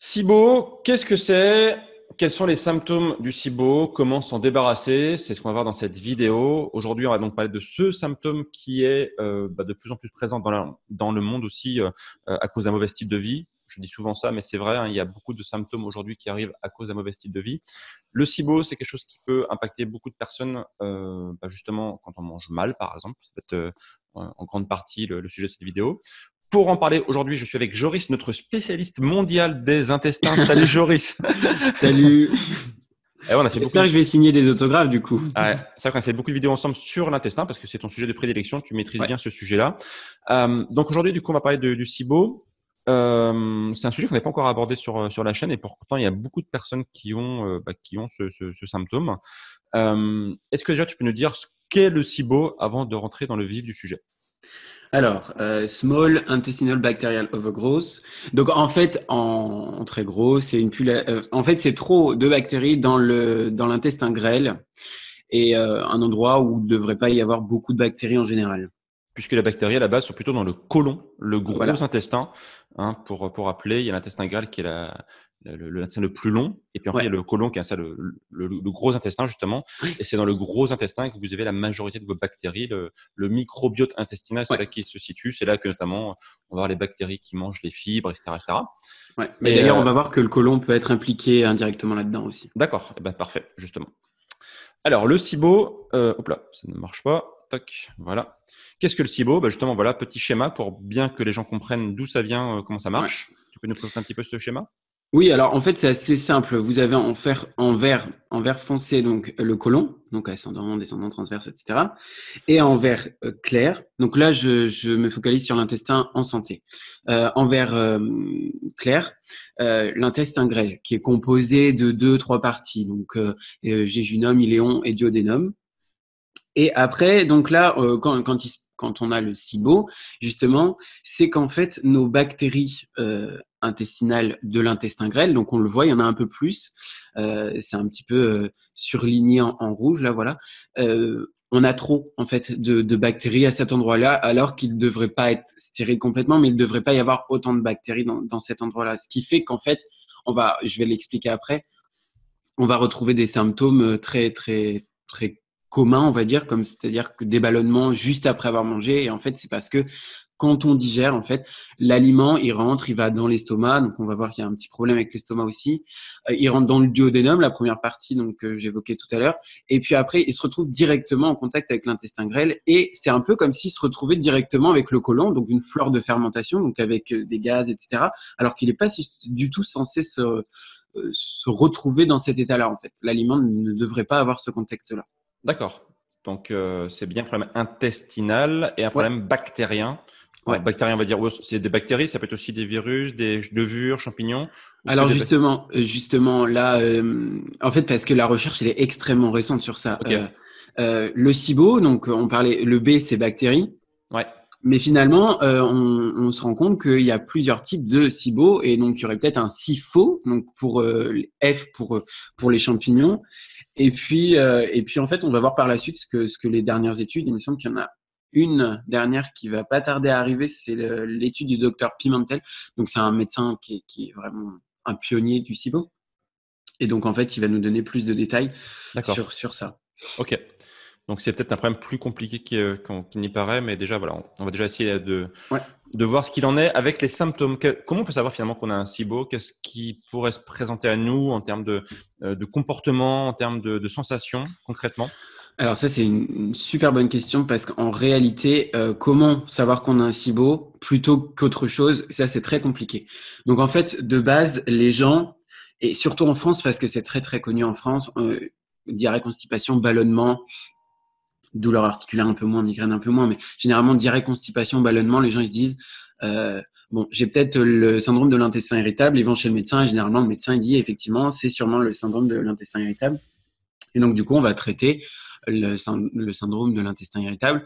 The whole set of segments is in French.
SIBO, qu'est-ce que c'est? Quels sont les symptômes du SIBO? Comment s'en débarrasser? C'est ce qu'on va voir dans cette vidéo. Aujourd'hui, on va donc parler de ce symptôme qui est de plus en plus présent dans le monde aussi à cause d'un mauvais style de vie. Je dis souvent ça, mais c'est vrai, hein, il y a beaucoup de symptômes aujourd'hui qui arrivent à cause d'un mauvais style de vie. Le SIBO, c'est quelque chose qui peut impacter beaucoup de personnes, justement quand on mange mal, par exemple. Ça peut être en grande partie le sujet de cette vidéo. Pour en parler aujourd'hui, je suis avec Joris, notre spécialiste mondial des intestins. Salut Joris. Salut. Et on a fait beaucoup J'espère de... que je vais signer des autographes du coup. Ouais, c'est vrai qu'on a fait beaucoup de vidéos ensemble sur l'intestin parce que c'est ton sujet de prédilection. Tu maîtrises Ouais. bien ce sujet-là. Donc aujourd'hui, du coup, on va parler du SIBO. C'est un sujet qu'on n'a pas encore abordé sur la chaîne et pourtant il y a beaucoup de personnes qui ont ce symptôme. Est-ce que déjà tu peux nous dire ce qu'est le SIBO avant de rentrer dans le vif du sujet? Alors, Small Intestinal Bacterial Overgrowth. Donc, en fait, en très gros, c'est en fait, c'est trop de bactéries dans l'intestin grêle et un endroit où il ne devrait pas y avoir beaucoup de bactéries en général. Puisque les bactéries à la base sont plutôt dans le côlon, le gros Voilà. intestin. Hein, pour rappeler, il y a l'intestin grêle qui est l'intestin le plus long, et puis après il y a Ouais. le côlon qui est ça, le gros intestin justement, et c'est dans le gros intestin que vous avez la majorité de vos bactéries. Le microbiote intestinal, c'est Ouais. là qu'il se situe, c'est là que notamment on va avoir les bactéries qui mangent les fibres, etc. etc. Ouais. Mais Et d'ailleurs, on va voir que le côlon peut être impliqué indirectement là-dedans aussi. d'accord, eh ben, parfait, justement. Alors, le SIBO, hop là, ça ne marche pas. Toc, voilà. Qu'est-ce que le SIBO? Justement, voilà, petit schéma pour bien que les gens comprennent d'où ça vient, comment ça Ouais. marche. Tu peux nous présenter un petit peu ce schéma? Oui, alors en fait, c'est assez simple. Vous avez en vert foncé donc le côlon, donc ascendant, descendant, transverse, etc. Et en vert clair. Donc là, je me focalise sur l'intestin en santé. En vert clair, l'intestin grêle, qui est composé de deux, trois parties. Donc jéjunum, iléon et duodénum. Et après, donc là, quand on a le SIBO, justement, c'est qu'en fait, nos bactéries intestinales de l'intestin grêle, donc on le voit, il y en a un peu plus, c'est un petit peu surligné en rouge, là, voilà. On a trop, en fait, de bactéries à cet endroit-là, alors qu'il ne devrait pas être stérile complètement, mais il ne devrait pas y avoir autant de bactéries dans cet endroit-là. Ce qui fait qu'en fait, je vais l'expliquer après, on va retrouver des symptômes très, très, très communs, on va dire, comme c'est-à-dire que des ballonnements juste après avoir mangé. Et en fait, c'est parce que quand on digère, en fait, l'aliment, il rentre, il va dans l'estomac. Donc, on va voir qu'il y a un petit problème avec l'estomac aussi. Il rentre dans le duodénum, la première partie donc que j'évoquais tout à l'heure. Et puis après, il se retrouve directement en contact avec l'intestin grêle. Et c'est un peu comme s'il se retrouvait directement avec le côlon, donc une flore de fermentation, donc avec des gaz, etc. Alors qu'il n'est pas du tout censé se retrouver dans cet état-là, en fait. L'aliment ne devrait pas avoir ce contexte-là. D'accord. Donc, c'est bien un problème intestinal et un Ouais, problème bactérien. Alors, ouais. bactérien, on va dire, ouais, c'est des bactéries, ça peut être aussi des virus, des levures, champignons, ou que Alors des bactéries. justement là, en fait, parce que la recherche elle est extrêmement récente sur ça. Ok. Le SIBO, donc on parlait, le B c'est bactéries, Ouais. mais finalement on se rend compte qu'il y a plusieurs types de SIBO et donc il y aurait peut-être un SIFO, donc pour F pour les champignons. Et puis en fait, on va voir par la suite ce que les dernières études, il me semble qu'il y en a une dernière qui va pas tarder à arriver, c'est l'étude du docteur Pimentel. Donc c'est un médecin qui est vraiment un pionnier du SIBO. Et donc en fait, il va nous donner plus de détails D'accord. sur ça. Ok. Donc c'est peut-être un problème plus compliqué qu'il n'y paraît, mais déjà, voilà, on va déjà essayer Ouais. de voir ce qu'il en est avec les symptômes. Comment on peut savoir finalement qu'on a un SIBO? Qu'est-ce qui pourrait se présenter à nous en termes de comportement, en termes de sensations, concrètement? Alors ça, c'est une super bonne question parce qu'en réalité, comment savoir qu'on a un SIBO plutôt qu'autre chose, ça c'est très compliqué. Donc en fait, de base, les gens, et surtout en France parce que c'est très très connu en France, diarrhée, constipation, ballonnement, douleur articulaire un peu moins, migraine un peu moins, mais généralement diarrhée, constipation, ballonnement, les gens ils se disent bon, j'ai peut-être le syndrome de l'intestin irritable, ils vont chez le médecin et généralement le médecin il dit effectivement c'est sûrement le syndrome de l'intestin irritable. Et donc du coup on va traiter le syndrome de l'intestin irritable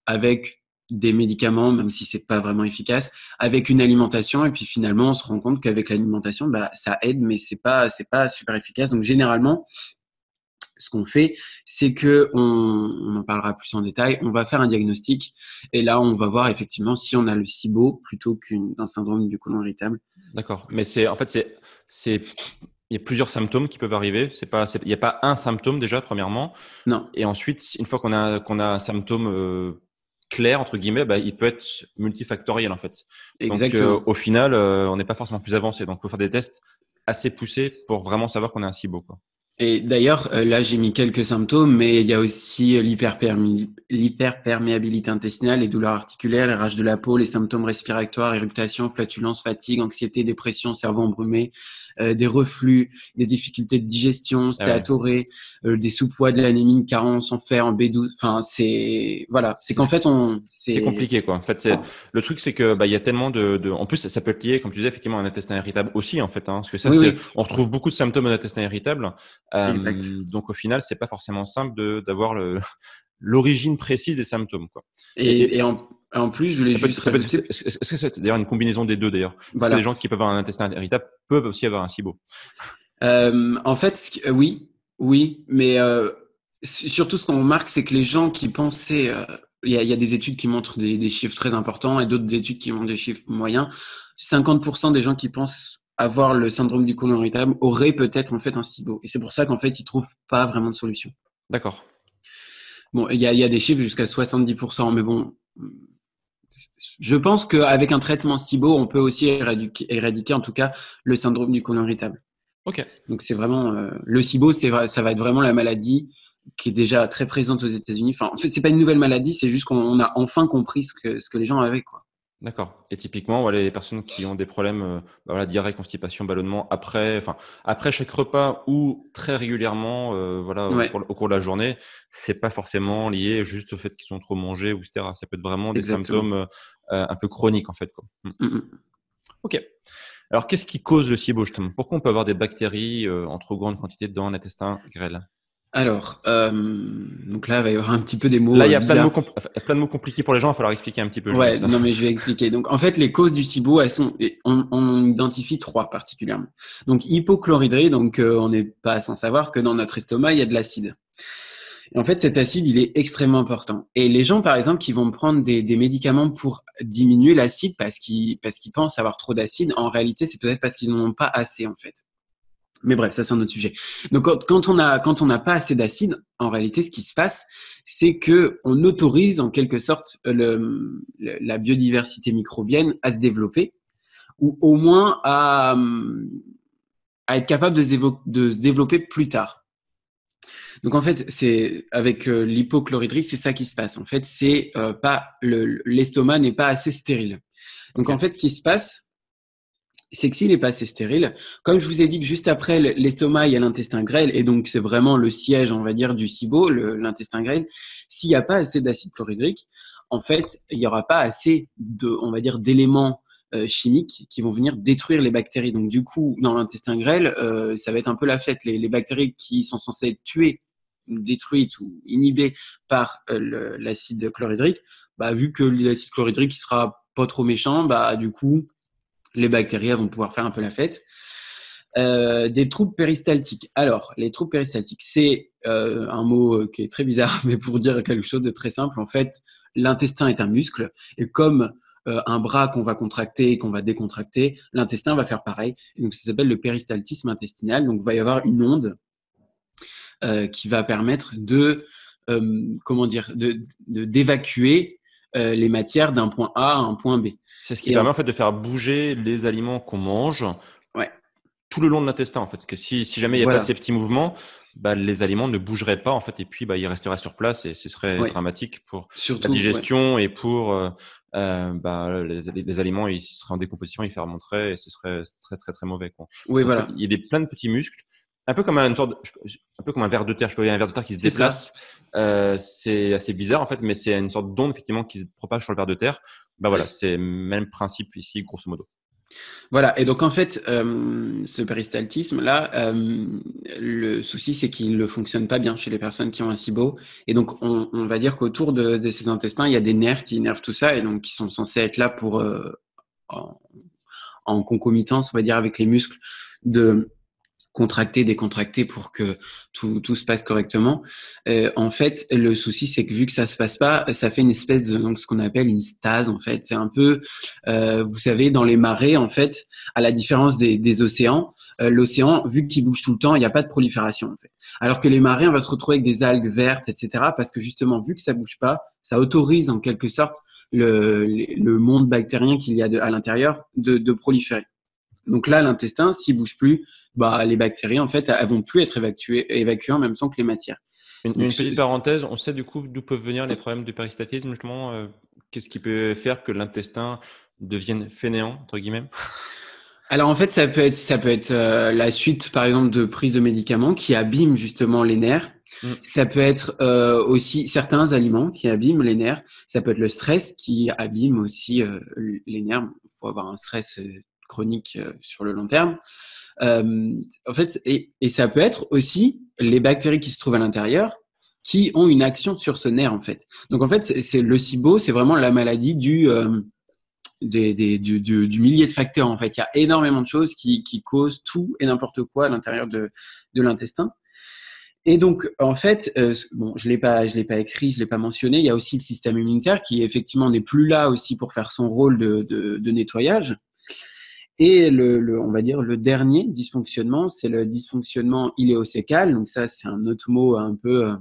avec des médicaments, même si c'est pas vraiment efficace, avec une alimentation, et puis finalement on se rend compte qu'avec l'alimentation, ça aide, mais c'est pas super efficace. Donc généralement, ce qu'on fait, c'est que on en parlera plus en détail. On va faire un diagnostic et là, on va voir effectivement si on a le SIBO plutôt qu'un syndrome du côlon irritable. D'accord. Mais il y a plusieurs symptômes qui peuvent arriver. Il n'y a pas un symptôme déjà, premièrement. Non, Et ensuite, une fois qu'on a un symptôme clair, entre guillemets, bah, il peut être multifactoriel, en fait. Donc, exactement. au final, on n'est pas forcément plus avancé. Donc, il faut faire des tests assez poussés pour vraiment savoir qu'on a un SIBO, quoi. Et d'ailleurs, là, j'ai mis quelques symptômes, mais il y a aussi l'hyperperméabilité intestinale, les douleurs articulaires, les rages de la peau, les symptômes respiratoires, éructation, flatulence, fatigue, anxiété, dépression, cerveau embrumé, des reflux, des difficultés de digestion, Ah ouais. stéatorée, des sous-poids, de l'anémie, une carence en fer, en B12. Enfin, c'est qu'en fait, C'est compliqué, quoi. En fait, le truc, c'est que, bah, il y a tellement en plus, ça peut être lié, comme tu disais, effectivement, à un intestin irritable aussi, en fait, hein, parce que oui, oui, on retrouve beaucoup de symptômes d'un intestin irritable. exact. Donc, au final, c'est pas forcément simple d'avoir l'origine précise des symptômes, quoi. Et, Et en plus, je voulais juste rajouter, est-ce que c'est d'ailleurs une combinaison des deux, d'ailleurs? Est-ce que des voilà. gens qui peuvent avoir un intestin irritable peuvent aussi avoir un SIBO? En fait, oui, oui, mais surtout ce qu'on remarque, c'est que les gens qui pensaient, il y a des études qui montrent des chiffres très importants et d'autres études qui montrent des chiffres moyens. 50% des gens qui pensent avoir le syndrome du côlon irritable auraient peut-être en fait un SIBO. Et c'est pour ça qu'en fait, ils trouvent pas vraiment de solution. D'accord. Bon, il y a des chiffres jusqu'à 70%, mais bon, je pense qu'avec un traitement SIBO, on peut aussi éradiquer en tout cas le syndrome du côlon irritable. Ok. Donc c'est vraiment le SIBO, ça va être vraiment la maladie qui est déjà très présente aux États-Unis. Enfin, en fait, c'est pas une nouvelle maladie, c'est juste qu'on a enfin compris ce que les gens avaient, quoi. D'accord. Et typiquement, voilà, les personnes qui ont des problèmes, bah voilà, diarrhée, constipation, ballonnement, après chaque repas ou très régulièrement, voilà, Ouais, au cours de la journée, c'est pas forcément lié juste au fait qu'ils ont trop mangé ou etc. Ça peut être vraiment des exactement. symptômes un peu chroniques en fait, quoi. Mm. Ok. Alors, qu'est-ce qui cause le SIBO justement? Pourquoi on peut avoir des bactéries en trop grande quantité dans l'intestin grêle? Alors, donc là, il va y avoir un petit peu des Là, mots il y a bizarres. plein de mots compliqués pour les gens. Il va falloir expliquer un petit peu, je Ouais, pense. non, mais je vais expliquer. Donc, en fait, les causes du SIBO, on identifie trois particulièrement. Donc, hypochloridrie, donc on n'est pas sans savoir que dans notre estomac, il y a de l'acide. Et en fait, cet acide, il est extrêmement important. Et les gens, par exemple, qui vont prendre des médicaments pour diminuer l'acide parce qu'ils pensent avoir trop d'acide, en réalité, c'est peut-être parce qu'ils n'en ont pas assez, en fait. Mais bref, ça, c'est un autre sujet. Donc, quand on n'a pas assez d'acide, en réalité, ce qui se passe, c'est que on autorise, en quelque sorte, la biodiversité microbienne à se développer, ou au moins à être capable de se développer plus tard. Donc en fait, c'est avec l'hypochloridrie, c'est ça qui se passe. En fait, c'est pas l'estomac n'est pas assez stérile. Donc en Ok. fait, ce qui se passe, c'est que s'il n'est pas assez stérile, comme je vous ai dit que juste après l'estomac, il y a l'intestin grêle, et donc c'est vraiment le siège, on va dire, du SIBO, l'intestin grêle. S'il n'y a pas assez d'acide chlorhydrique, en fait, il n'y aura pas assez on va dire, d'éléments chimiques qui vont venir détruire les bactéries. Donc du coup, dans l'intestin grêle, ça va être un peu la fête. Les bactéries qui sont censées être tuées, détruites ou inhibées par l'acide chlorhydrique, bah, vu que l'acide chlorhydrique sera pas trop méchant, bah du coup les bactéries vont pouvoir faire un peu la fête. Des troubles péristaltiques. Alors, les troubles péristaltiques, c'est un mot qui est très bizarre, mais pour dire quelque chose de très simple, en fait, l'intestin est un muscle, et comme un bras qu'on va contracter et qu'on va décontracter, l'intestin va faire pareil. Et donc, ça s'appelle le péristaltisme intestinal. Donc, il va y avoir une onde qui va permettre comment dire, d'évacuer les matières d'un point A à un point B. C'est ce qui Et permet en fait de faire bouger les aliments qu'on mange ouais, tout le long de l'intestin en fait. Parce que si jamais il n'y a pas voilà, ces petits mouvements, bah, les aliments ne bougeraient pas en fait et puis bah, ils resteraient sur place et ce serait ouais, dramatique pour la surtout, ouais. digestion et pour bah, les aliments ils seraient en décomposition, ils fermenteraient et ce serait très très très mauvais quoi. Oui, Donc en fait voilà, il y a plein de petits muscles, un peu comme un peu comme un ver de terre. Je peux dire un ver de terre qui se c'est ça. déplace. C'est assez bizarre en fait, mais c'est une sorte d'onde effectivement qui se propage sur le ver de terre. Bah voilà, c'est le même principe ici grosso modo. Voilà, et donc en fait, ce péristaltisme-là, le souci, c'est qu'il ne fonctionne pas bien chez les personnes qui ont un SIBO. Et donc, on va dire qu'autour de ces intestins, il y a des nerfs qui innervent tout ça, et donc qui sont censés être là pour, en, en concomitance, on va dire, avec les muscles, de contracter, décontracter pour que tout se passe correctement. En fait, le souci, c'est que vu que ça se passe pas, ça fait une espèce de donc ce qu'on appelle une stase. En fait, c'est un peu, vous savez, dans les marées, en fait, à la différence des océans, l'océan, vu qu'il bouge tout le temps, il n'y a pas de prolifération. En fait. Alors que les marées, on va se retrouver avec des algues vertes, etc. Parce que justement, vu que ça bouge pas, ça autorise en quelque sorte le monde bactérien qu'il y a à l'intérieur de proliférer. Donc là, l'intestin, s'il bouge plus, bah, les bactéries, en fait, elles vont plus être évacuées en même temps que les matières. Une petite parenthèse, on sait du coup d'où peuvent venir les problèmes de péristatisme, justement. Qu'est-ce qui peut faire que l'intestin devienne fainéant, entre guillemets? Alors en fait, ça peut être la suite, par exemple, de prise de médicaments qui abîment justement les nerfs. Ça peut être aussi certains aliments qui abîment les nerfs. Ça peut être le stress qui abîme aussi les nerfs. Il faut avoir un stress chronique sur le long terme. En fait, et ça peut être aussi les bactéries qui se trouvent à l'intérieur qui ont une action sur ce nerf en fait. Donc en fait, c'est le SIBO, c'est vraiment la maladie du millier de facteurs en fait. Il y a énormément de choses qui causent tout et n'importe quoi à l'intérieur de l'intestin. Et donc, en fait, bon, je l'ai pas écrit, je l'ai pas mentionné. Il y a aussi le système immunitaire qui effectivement n'est plus là aussi pour faire son rôle de nettoyage. Et on va dire le dernier dysfonctionnement, c'est le dysfonctionnement iléocécal. Donc ça, c'est un autre mot un peu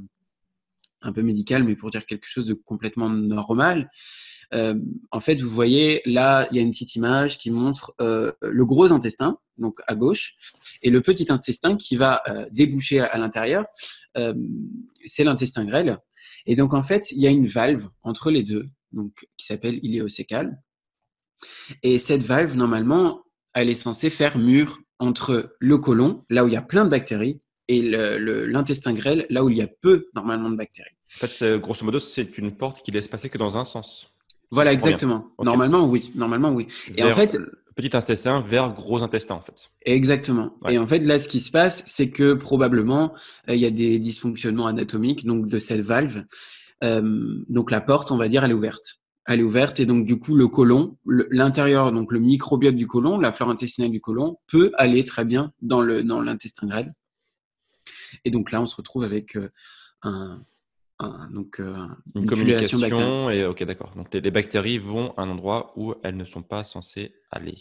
médical, mais pour dire quelque chose de complètement normal. En fait, vous voyez, là, il y a une petite image qui montre le gros intestin, donc à gauche, et le petit intestin qui va déboucher à l'intérieur, c'est l'intestin grêle. Et donc, en fait, il y a une valve entre les deux, donc, qui s'appelle iléocécal. Et cette valve, normalement, elle est censée faire mur entre le côlon, là où il y a plein de bactéries, et l'intestin grêle, là où il y a peu, normalement, de bactéries. En fait, grosso modo, c'est une porte qui laisse passer que dans un sens. Voilà, exactement. Okay. Normalement, oui. Et en fait, petit intestin vers gros intestin, en fait. Exactement. Ouais. Et en fait, là, ce qui se passe, c'est que probablement, il y a des dysfonctionnements anatomiques donc de cette valve. Donc la porte, on va dire, elle est ouverte. Elle est ouverte et donc du coup, le côlon, l'intérieur, donc le microbiote du côlon, la flore intestinale du côlon, peut aller très bien dans l'intestin grêle. Et donc là, on se retrouve avec une communication et ok, d'accord. Donc les bactéries vont à un endroit où elles ne sont pas censées aller.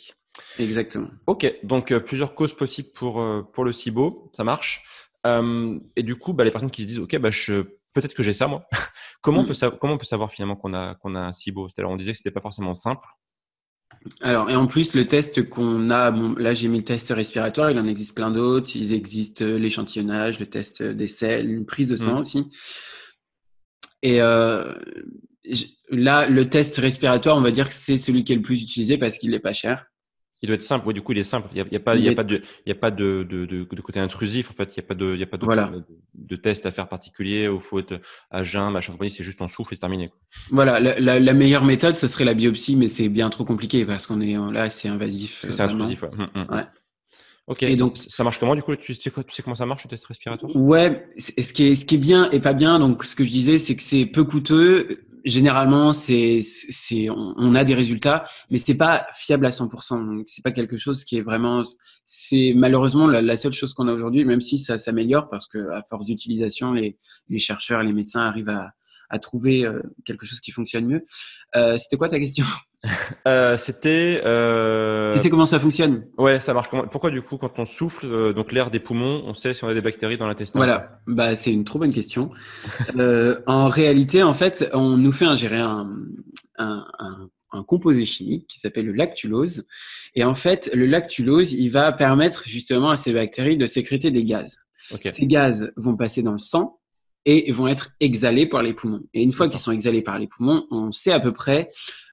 Exactement. Ok, donc plusieurs causes possibles pour le SIBO, ça marche. Et du coup, les personnes qui se disent ok, peut-être que j'ai ça moi. Comment on peut savoir finalement qu'on a un SIBO? C'est-à-dire, on disait que c'était pas forcément simple. Alors, et en plus, le test qu'on a, bon, là j'ai mis le test respiratoire, il en existe plein d'autres. Il existe l'échantillonnage, le test des selles, une prise de sang aussi. Et là, le test respiratoire, on va dire que c'est celui qui est le plus utilisé parce qu'il n'est pas cher. Il doit être simple. Oui, du coup, il est simple. Il n'y a pas de côté intrusif. En fait, il n'y a pas de test à faire particulier où il faut être à jeun, machin compagnie. C'est juste on souffle et c'est terminé. Voilà. La meilleure méthode, ce serait la biopsie, mais c'est bien trop compliqué parce qu'on est là, c'est invasif. C'est intrusif, ouais. Ouais. Ok. Et donc, ça marche comment du coup? Tu sais comment ça marche le test respiratoire? Ouais. Ce qui est bien et pas bien. Donc, ce que je disais, c'est que c'est peu coûteux. Généralement, on a des résultats, mais c'est pas fiable à 100%. Donc, c'est pas quelque chose qui est vraiment, c'est malheureusement la seule chose qu'on a aujourd'hui, même si ça s'améliore parce que à force d'utilisation, les chercheurs, les médecins arrivent à trouver quelque chose qui fonctionne mieux. C'était quoi ta question? C'était. Tu sais comment ça fonctionne? Ouais, ça marche. Pourquoi du coup, quand on souffle, donc l'air des poumons, on sait si on a des bactéries dans l'intestin? Voilà, c'est une trop bonne question. En réalité, en fait, on nous fait ingérer un composé chimique qui s'appelle le lactulose. Et en fait, le lactulose, il va permettre justement à ces bactéries de sécréter des gaz. Okay. Ces gaz vont passer dans le sang et vont être exhalés par les poumons. Et une fois qu'ils sont exhalés par les poumons, on sait à peu près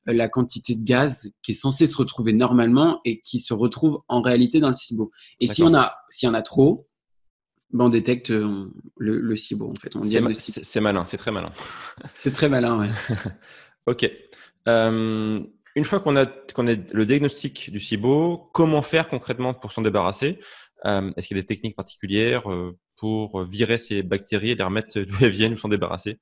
la quantité de gaz qui est censée se retrouver normalement et qui se retrouve en réalité dans le SIBO. Et s'il y en a trop, on détecte le SIBO en fait. C'est malin, c'est très malin. C'est très malin, ouais. Ok. Une fois qu'on a le diagnostic du SIBO, comment faire concrètement pour s'en débarrasser? Est-ce qu'il y a des techniques particulières pour virer ces bactéries et les remettre d'où elles viennent ou s'en débarrasser?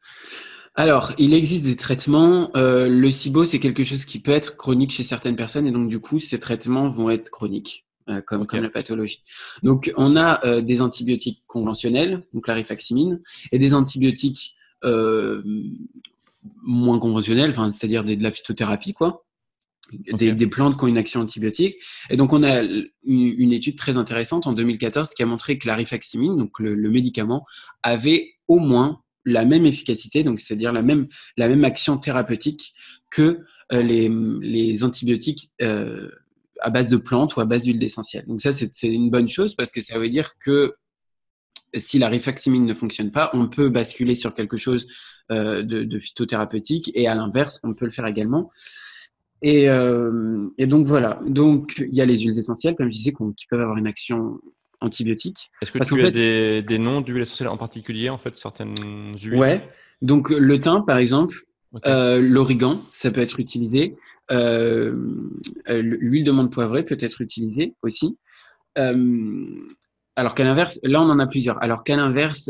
Alors, il existe des traitements. Le SIBO, c'est quelque chose qui peut être chronique chez certaines personnes et donc du coup, ces traitements vont être chroniques comme la pathologie. Donc, on a des antibiotiques conventionnels, donc la rifaximine, et des antibiotiques moins conventionnels, c'est-à-dire de la phytothérapie, quoi. Des plantes qui ont une action antibiotique. Et donc, on a une étude très intéressante en 2014 qui a montré que la rifaximine, donc le médicament, avait au moins la même efficacité, donc c'est-à-dire la même action thérapeutique que les antibiotiques à base de plantes ou à base d'huile d'essentiel. Donc ça, c'est une bonne chose parce que ça veut dire que si la rifaximine ne fonctionne pas, on peut basculer sur quelque chose de phytothérapeutique et à l'inverse, on peut le faire également. Et donc voilà. Donc il y a les huiles essentielles, comme je disais, qui peuvent avoir une action antibiotique. Est-ce que Parce tu qu'en as fait, des noms d'huiles essentielles en particulier, en fait, certaines huiles? ouais. Donc le thym, par exemple, Ok. l'origan, ça peut être utilisé. Euh, L'huile de menthe poivrée peut être utilisée aussi. Euh, alors qu'à l'inverse, là on en a plusieurs. Alors qu'à l'inverse,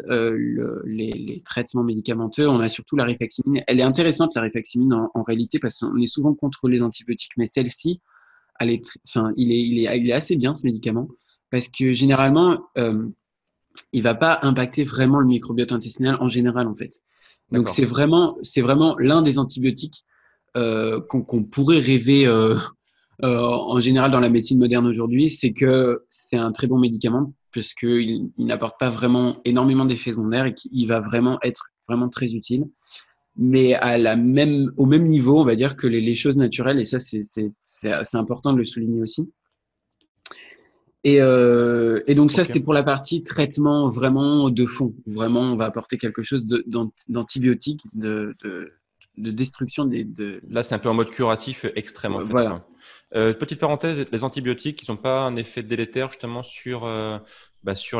les traitements médicamenteux, on a surtout la rifaximine. Elle est intéressante la rifaximine en réalité parce qu'on est souvent contre les antibiotiques, mais celle-ci, il est assez bien ce médicament parce que généralement, il va pas impacter vraiment le microbiote intestinal en général en fait. Donc D'accord. c'est vraiment l'un des antibiotiques qu'on pourrait rêver en général dans la médecine moderne aujourd'hui, c'est que c'est un très bon médicament puisqu'il il n'apporte pas vraiment énormément d'effets secondaires et qu'il va vraiment être vraiment très utile. Mais au même niveau, on va dire que les choses naturelles, et ça c'est assez important de le souligner aussi. Et donc ça, Ok. c'est pour la partie traitement vraiment de fond. Vraiment, on va apporter quelque chose d'antibiotique, de destruction Là, c'est un peu en mode curatif extrême, en fait, voilà. quoi. Petite parenthèse, les antibiotiques, ils n'ont pas un effet délétère, justement, sur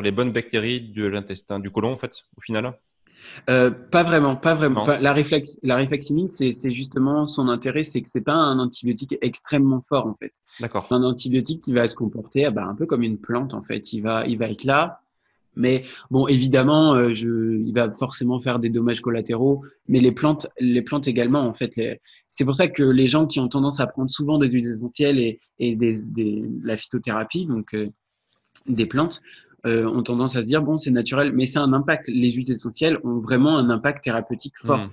les bonnes bactéries de l'intestin, du côlon, en fait, au final? Pas vraiment, pas vraiment. Non? La rifaximine, c'est justement son intérêt, c'est que c'est pas un antibiotique extrêmement fort en fait. C'est D'accord. un antibiotique qui va se comporter un peu comme une plante en fait. Il va être là, mais bon, évidemment, il va forcément faire des dommages collatéraux. Mais les plantes également en fait. C'est pour ça que les gens qui ont tendance à prendre souvent des huiles essentielles et de la phytothérapie, donc des plantes, ont tendance à se dire, bon, c'est naturel, mais c'est un impact. Les huiles essentielles ont vraiment un impact thérapeutique Hmm. fort.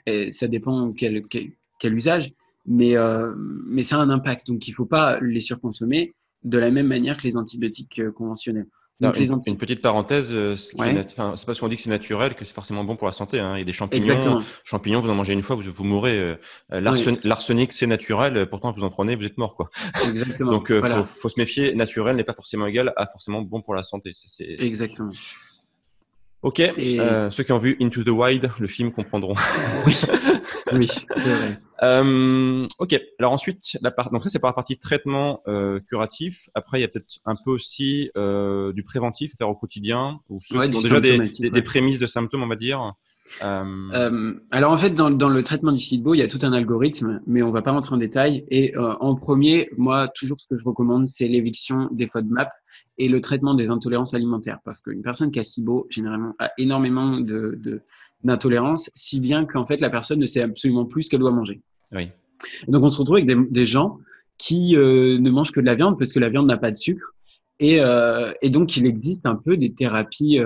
Et ça dépend quel usage, mais ça a un impact. Donc, il ne faut pas les surconsommer de la même manière que les antibiotiques conventionnels. Alors, Donc, une petite parenthèse, Ouais, c'est parce qu'on dit que c'est naturel que c'est forcément bon pour la santé, hein. Il y a des champignons, exactement. vous en mangez une fois, vous mourrez. Oui, L'arsenic, c'est naturel, pourtant vous en prenez, vous êtes mort, quoi. exactement. Donc, Voilà, faut se méfier. Naturel n'est pas forcément égal à forcément bon pour la santé. exactement. Ok. Et Ceux qui ont vu Into the Wild, le film, comprendront. oui, oui, c'est vrai. Ok. Alors ensuite, donc ça c'est pour la partie traitement curatif. Après, il y a peut-être un peu aussi du préventif à faire au quotidien, ou ceux Ouais, qui du ont déjà symptomatique, des ouais. prémices de symptômes, on va dire. Euh, Alors en fait, dans le traitement du SIBO, il y a tout un algorithme, mais on va pas rentrer en détail. Et en premier, moi, toujours ce que je recommande, c'est l'éviction des FODMAP et le traitement des intolérances alimentaires. Parce qu'une personne qui a SIBO, généralement, a énormément d'intolérances, si bien qu'en fait, la personne ne sait absolument plus ce qu'elle doit manger. oui. Et donc on se retrouve avec des gens qui ne mangent que de la viande parce que la viande n'a pas de sucre. Et donc, il existe un peu des thérapies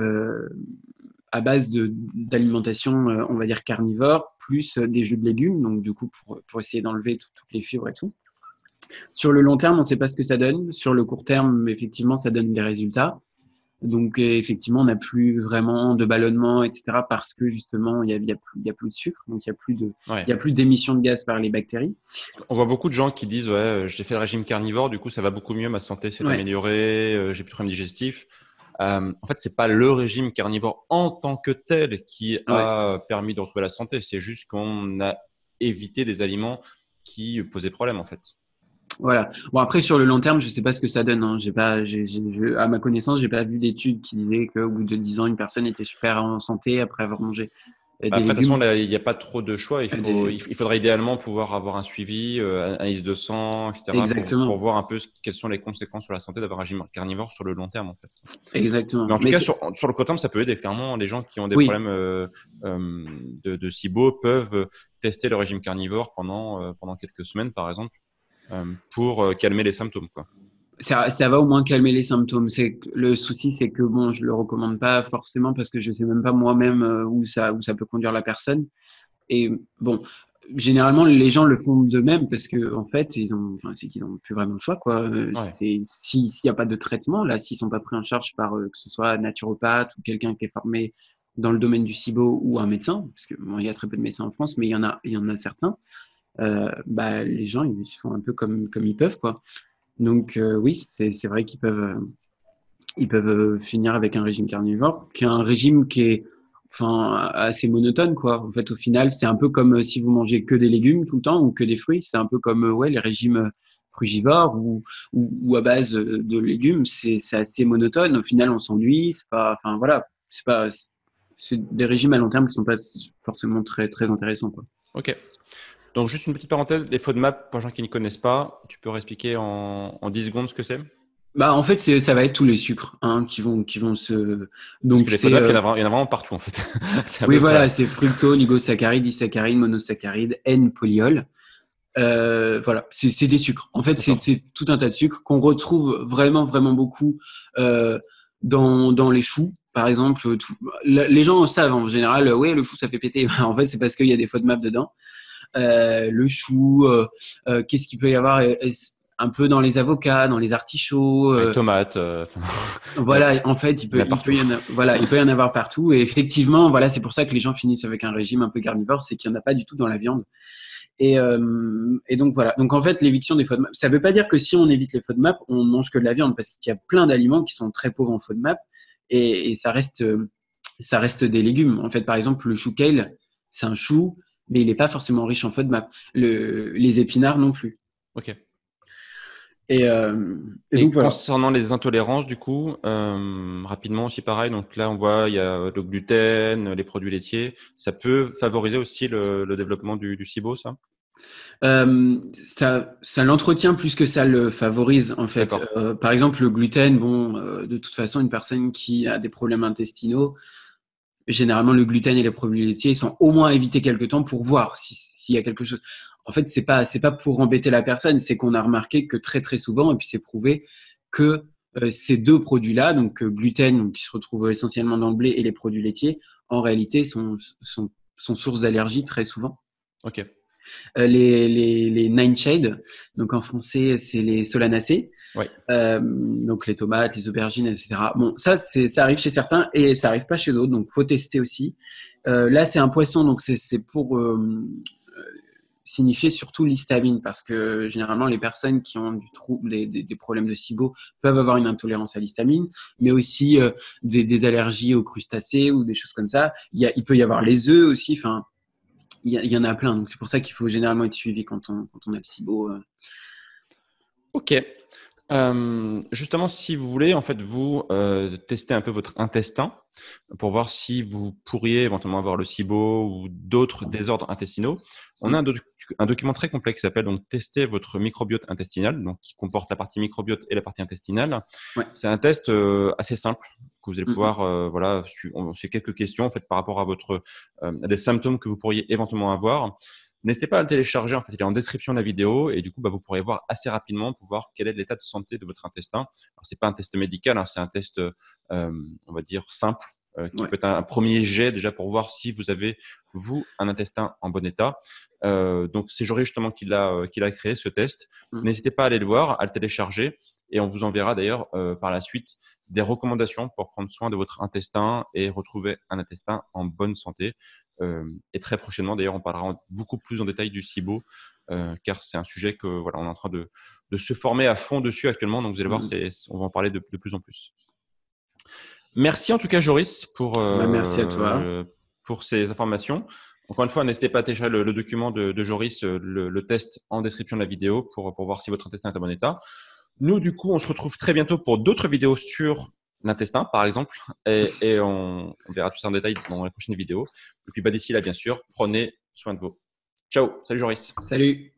à base d'alimentation, on va dire carnivore, plus des jus de légumes, donc du coup pour essayer d'enlever toutes les fibres et tout. Sur le long terme, on ne sait pas ce que ça donne. Sur le court terme, effectivement, ça donne des résultats. Donc effectivement, on n'a plus vraiment de ballonnement, etc. parce que justement, il y a plus de sucre, donc Ouais. il y a plus d'émissions de gaz par les bactéries. On voit beaucoup de gens qui disent ouais, j'ai fait le régime carnivore, du coup ça va beaucoup mieux, ma santé s'est Ouais, améliorée, j'ai plus de problèmes digestifs. En fait, c'est pas le régime carnivore en tant que tel qui ouais. a permis de retrouver la santé, c'est juste qu'on a évité des aliments qui posaient problème en fait. Voilà. Bon, après, sur le long terme, je sais pas ce que ça donne, hein. À ma connaissance, j'ai pas vu d'études qui disaient qu'au bout de 10 ans, une personne était super en santé après avoir mangé Bah, des après, de toute façon, légumes. là, il n'y a pas trop de choix. Des... Il faudrait idéalement pouvoir avoir un suivi, un analyse de sang, etc., pour Exactement. voir un peu quelles sont les conséquences sur la santé d'avoir un régime carnivore sur le long terme, en fait. Exactement. Mais en tout Mais cas, sur le court terme, ça peut aider. Clairement, les gens qui ont des oui, problèmes de SIBO peuvent tester le régime carnivore pendant quelques semaines, par exemple, pour calmer les symptômes, quoi. Ça va au moins calmer les symptômes. Le souci, c'est que bon, je le recommande pas forcément parce que je sais même pas moi-même où ça peut conduire la personne. Et bon, généralement, les gens le font d'eux-mêmes parce que en fait, c'est qu'ils ont plus vraiment le choix, quoi. Ouais. S'il y a pas de traitement, là, s'ils sont pas pris en charge par que ce soit un naturopathe ou quelqu'un qui est formé dans le domaine du SIBO ou un médecin, parce que bon, il y a très peu de médecins en France, mais il y en a certains. Bah, les gens, ils font un peu comme ils peuvent, quoi. Donc oui, c'est vrai ils peuvent finir avec un régime carnivore, qui est un régime qui est enfin assez monotone, quoi. En fait, au final, c'est un peu comme si vous mangez que des légumes tout le temps ou que des fruits. C'est un peu comme ouais les régimes frugivores ou à base de légumes. C'est assez monotone. Au final, on s'ennuie. C'est pas enfin voilà, c'est des régimes à long terme qui sont pas forcément très intéressants, quoi. Ok. Donc, juste une petite parenthèse, les FODMAP, pour les gens qui ne connaissent pas, tu peux réexpliquer en 10 secondes ce que c'est? Bah en fait ça va être tous les sucres hein, qui vont se Parce que donc les c'est FODMAP, il y en a vraiment partout, en fait. C'est à oui, peu près. voilà, c'est fructose, oligosaccharides, disaccharides, monosaccharides, N-polyol. Voilà, c'est des sucres. En fait, D'accord. c'est tout un tas de sucres qu'on retrouve vraiment beaucoup euh, dans les choux. Par exemple, les gens savent en général, ouais, le chou ça fait péter. En fait, c'est parce qu'il y a des FODMAP dedans. Le chou, qu'est-ce qu'il peut y avoir un peu dans les avocats, dans les artichauts. Les tomates, Voilà, en fait, il y en a partout. voilà, il peut y en avoir partout. Et effectivement, voilà, c'est pour ça que les gens finissent avec un régime un peu carnivore, c'est qu'il n'y en a pas du tout dans la viande. Et donc voilà. Donc en fait, l'éviction des FODMAP, ça ne veut pas dire que si on évite les FODMAP, on ne mange que de la viande, parce qu'il y a plein d'aliments qui sont très pauvres en FODMAP, et ça reste des légumes. En fait, par exemple, le chou kale, c'est un chou, mais il n'est pas forcément riche en FODMAP. Les épinards non plus. Ok. Et, euh, et donc Et voilà. concernant les intolérances, du coup, rapidement aussi pareil. Donc là, on voit, il y a le gluten, les produits laitiers. Ça peut favoriser aussi le développement du SIBO, ça? Ça l'entretient plus que ça le favorise en fait. D'accord. Par exemple, le gluten, bon, de toute façon, une personne qui a des problèmes intestinaux, généralement le gluten et les produits laitiers ils sont au moins à éviter quelque temps pour voir s'il y a quelque chose. En fait, c'est pas pour embêter la personne, c'est qu'on a remarqué que très souvent, et puis c'est prouvé que ces deux produits-là, donc gluten, donc, qui se retrouve essentiellement dans le blé, et les produits laitiers, en réalité sont source d'allergie très souvent. Ok. Les nightshade, donc en français c'est les solanacées, Oui. donc les tomates, les aubergines, etc. Bon, ça arrive chez certains et ça arrive pas chez d'autres, donc faut tester aussi. Là c'est un poisson, donc c'est pour signifier surtout l'histamine, parce que généralement les personnes qui ont du trouble, des problèmes de SIBO peuvent avoir une intolérance à l'histamine, mais aussi des allergies aux crustacés ou des choses comme ça. Il peut y avoir les œufs aussi, enfin il y en a plein, donc c'est pour ça qu'il faut généralement être suivi quand on a le SIBO. Ok. Justement, si vous voulez, en fait, vous tester un peu votre intestin pour voir si vous pourriez éventuellement avoir le SIBO ou d'autres désordres intestinaux. On a un document très complet qui s'appelle donc Tester votre microbiote intestinal, donc qui comporte la partie microbiote et la partie intestinale. Ouais. C'est un test assez simple que vous allez Mm, pouvoir, voilà, c'est quelques questions en fait par rapport à votre des symptômes que vous pourriez éventuellement avoir. N'hésitez pas à le télécharger, en fait, il est en description de la vidéo et du coup, bah, vous pourrez voir assez rapidement pour voir quel est l'état de santé de votre intestin. Alors, c'est pas un test médical, hein, c'est un test, on va dire, simple, qui ouais. peut être un premier jet déjà pour voir si vous avez, vous, un intestin en bon état. Donc, c'est Jory justement qui l'a créé, ce test. Mm, N'hésitez pas à aller le voir, à le télécharger et on vous enverra d'ailleurs par la suite des recommandations pour prendre soin de votre intestin et retrouver un intestin en bonne santé. Et très prochainement, d'ailleurs, on parlera beaucoup plus en détail du SIBO, car c'est un sujet que voilà, on est en train de se former à fond dessus actuellement. Donc, vous allez voir, mm. on va en parler de plus en plus. Merci en tout cas, Joris, Bah, merci à toi. pour ces informations. Encore une fois, n'hésitez pas à télécharger le document de Joris, le test en description de la vidéo pour voir si votre intestin est en bon état. Nous, du coup, on se retrouve très bientôt pour d'autres vidéos sur l'intestin, par exemple, et on verra tout ça en détail dans les prochaines vidéos. Et puis, bah, d'ici là, bien sûr, prenez soin de vous. Ciao, salut Joris. Salut.